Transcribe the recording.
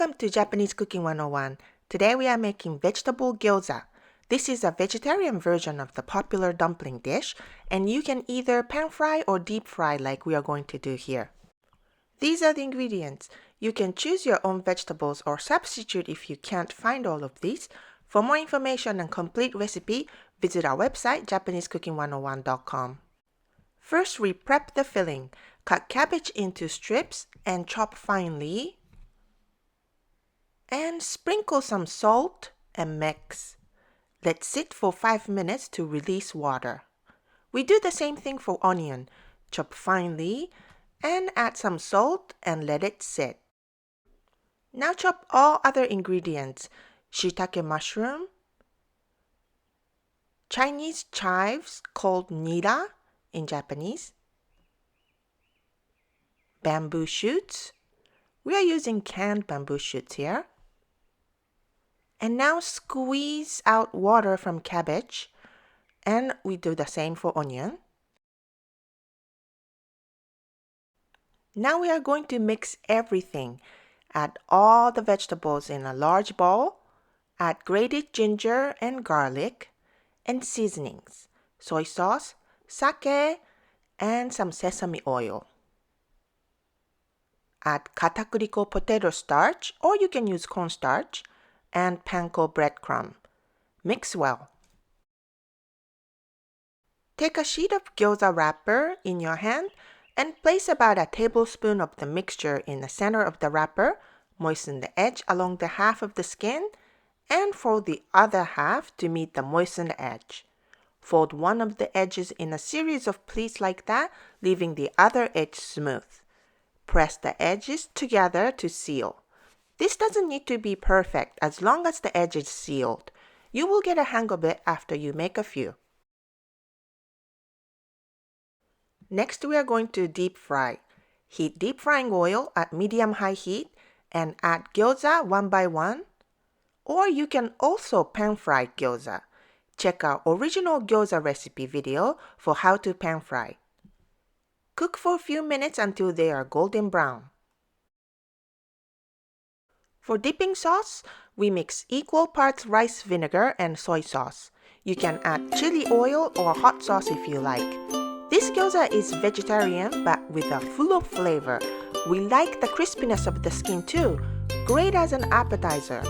Welcome to Japanese Cooking 101. Today we are making vegetable gyoza. This is a vegetarian version of the popular dumpling dish, and you can either pan fry or deep fry like we are going to do here. These are the ingredients. You can choose your own vegetables or substitute if you can't find all of these. For more information and complete recipe, visit our website japanesecooking101.com. First, we prep the filling. Cut cabbage into strips and chop finely. And sprinkle some salt and mix. Let sit for 5 minutes to release water. We do the same thing for onion. Chop finely and add some salt and let it sit. Now chop all other ingredients. Shiitake mushroom, Chinese chives called nira in Japanese, bamboo shoots. We are using canned bamboo shoots here. And now squeeze out water from cabbage, and we do the same for onion. Now we are going to mix everything. Add all the vegetables in a large bowl. Add grated ginger and garlic and seasonings, soy sauce, sake, and some sesame oil. Add katakuriko potato starch, or you can use cornstarch, and panko breadcrumb. Mix well. Take a sheet of gyoza wrapper in your hand and place about a tablespoon of the mixture in the center of the wrapper. Moisten the edge along the half of the skin and fold the other half to meet the moistened edge. Fold one of the edges in a series of pleats like that, leaving the other edge smooth. Press the edges together to seal. This doesn't need to be perfect as long as the edge is sealed. You will get a hang of it after you make a few. Next, we are going to deep fry. Heat deep frying oil at medium-high heat and add gyoza one by one. Or you can also pan fry gyoza. Check our original gyoza recipe video for how to pan fry. Cook for a few minutes until they are golden brown. For dipping sauce, we mix equal parts rice vinegar and soy sauce. You can add chili oil or hot sauce if you like. This gyoza is vegetarian but with a full of flavor. We like the crispiness of the skin too. Great as an appetizer.